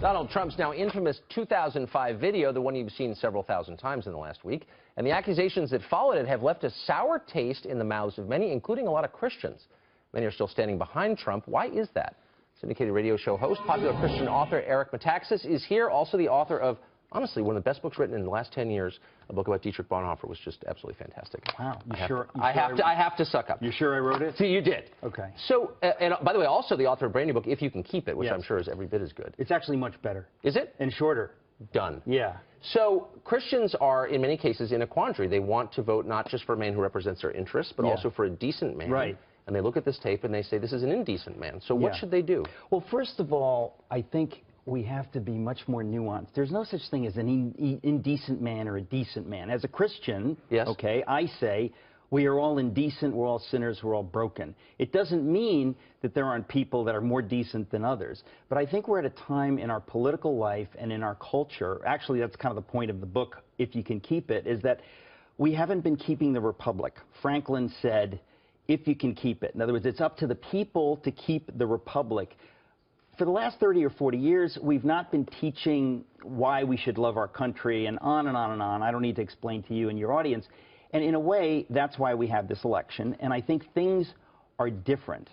Donald Trump's now infamous 2005 video, the one you've seen several thousand times in the last week, and the accusations that followed it have left a sour taste in the mouths of many, including a lot of Christians. Many are still standing behind Trump. Why is that? Syndicated radio show host, popular Christian author Eric Metaxas is here, also the author of, honestly, one of the best books written in the last 10 years. A book about Dietrich Bonhoeffer was just absolutely fantastic. Wow. I have to suck up. You sure I wrote it? See, you did. Okay. So, and by the way, also the author of a brand new book, If You Can Keep It, which Yes. I'm sure is every bit as good. It's actually much better. Is it? And shorter. Done. Yeah. So Christians are, in many cases, in a quandary. They want to vote not just for a man who represents their interests, but also for a decent man. Right. And they look at this tape and they say, this is an indecent man. So what should they do? Well, first of all, I think we have to be much more nuanced. There's no such thing as an indecent man or a decent man. As a Christian, okay, I say we are all indecent, we're all sinners, we're all broken. It doesn't mean that there aren't people that are more decent than others. But I think we're at a time in our political life and in our culture, actually that's kind of the point of the book, If You Can Keep It, is that we haven't been keeping the republic. Franklin said, if you can keep it. In other words, it's up to the people to keep the republic. For the last 30 or 40 years, we've not been teaching why we should love our country and on and on and on. I don't need to explain to you and your audience. And in a way, that's why we have this election. And I think things are different.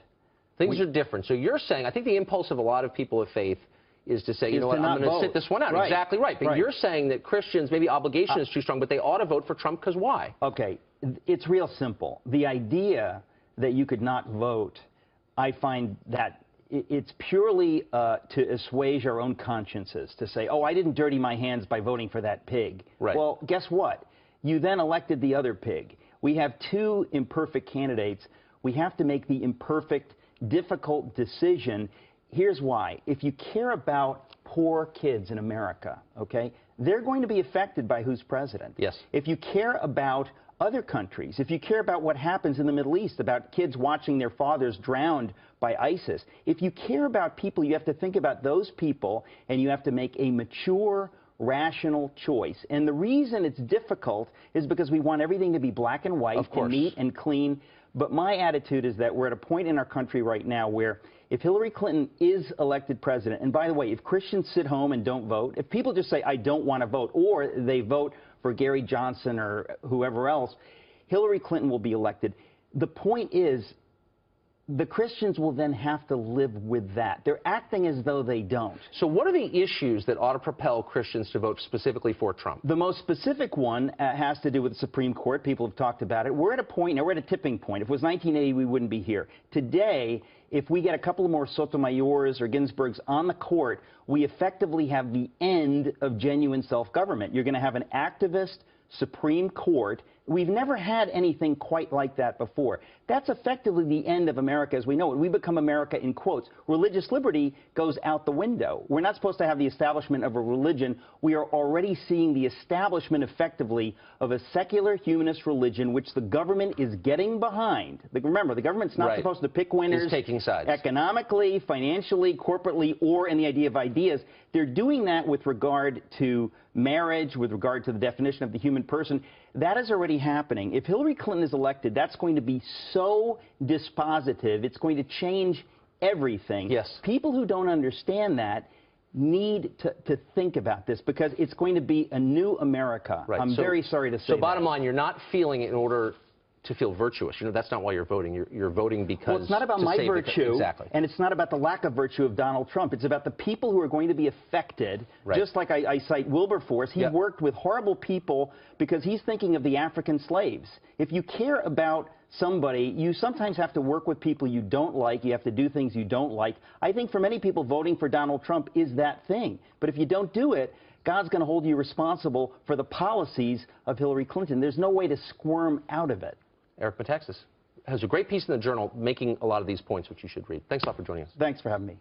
Things are different. So you're saying, I think the impulse of a lot of people of faith is to say, you know what, I'm going to sit this one out. Right. Exactly right. But you're saying that Christians, maybe obligation is too strong, but they ought to vote for Trump because why? Okay. It's real simple. The idea that you could not vote, I find that it's purely to assuage our own consciences, to say, oh, I didn't dirty my hands by voting for that pig. Right. Well, guess what? You then elected the other pig. We have two imperfect candidates. We have to make the imperfect, difficult decision. Here's why. If you care about poor kids in America, okay, they're going to be affected by who's president. Yes. If you care about other countries, if you care about what happens in the Middle East, about kids watching their fathers drowned by ISIS, if you care about people, you have to think about those people, and you have to make a mature, rational choice. And the reason it's difficult is because we want everything to be black and white and neat and clean. But my attitude is that we're at a point in our country right now where if Hillary Clinton is elected president, and by the way, if Christians sit home and don't vote, if people just say, I don't want to vote, or they vote for Gary Johnson or whoever else, Hillary Clinton will be elected. The point is, the Christians will then have to live with that. They're acting as though they don't. So what are the issues that ought to propel Christians to vote specifically for Trump? The most specific one has to do with the Supreme Court. People have talked about it. We're at a point, now we're at a tipping point. If it was 1980, we wouldn't be here. Today, if we get a couple of more Sotomayors or Ginsburgs on the court, we effectively have the end of genuine self-government. You're going to have an activist Supreme Court. We've never had anything quite like that before. That's effectively the end of America as we know it. We become America in quotes. Religious liberty goes out the window. We're not supposed to have the establishment of a religion. We are already seeing the establishment effectively of a secular humanist religion which the government is getting behind. Remember, the government's not supposed to pick winners. It's taking sides. Economically, financially, corporately, or in the idea of ideas. They're doing that with regard to marriage, with regard to the definition of the human person. That is already happening. If Hillary Clinton is elected, that's going to be so dispositive. It's going to change everything. Yes. People who don't understand that need to think about this because it's going to be a new America. Right. I'm very sorry to say So bottom line, you're not feeling it in order to feel virtuous. You know, that's not why you're voting. You're voting because... Well, it's not about my virtue, and it's not about the lack of virtue of Donald Trump. It's about the people who are going to be affected, just like I cite Wilberforce. He worked with horrible people because he's thinking of the African slaves. If you care about somebody, you sometimes have to work with people you don't like. You have to do things you don't like. I think for many people, voting for Donald Trump is that thing. But if you don't do it, God's going to hold you responsible for the policies of Hillary Clinton. There's no way to squirm out of it. Eric Metaxas has a great piece in the Journal making a lot of these points, which you should read. Thanks a lot for joining us. Thanks for having me.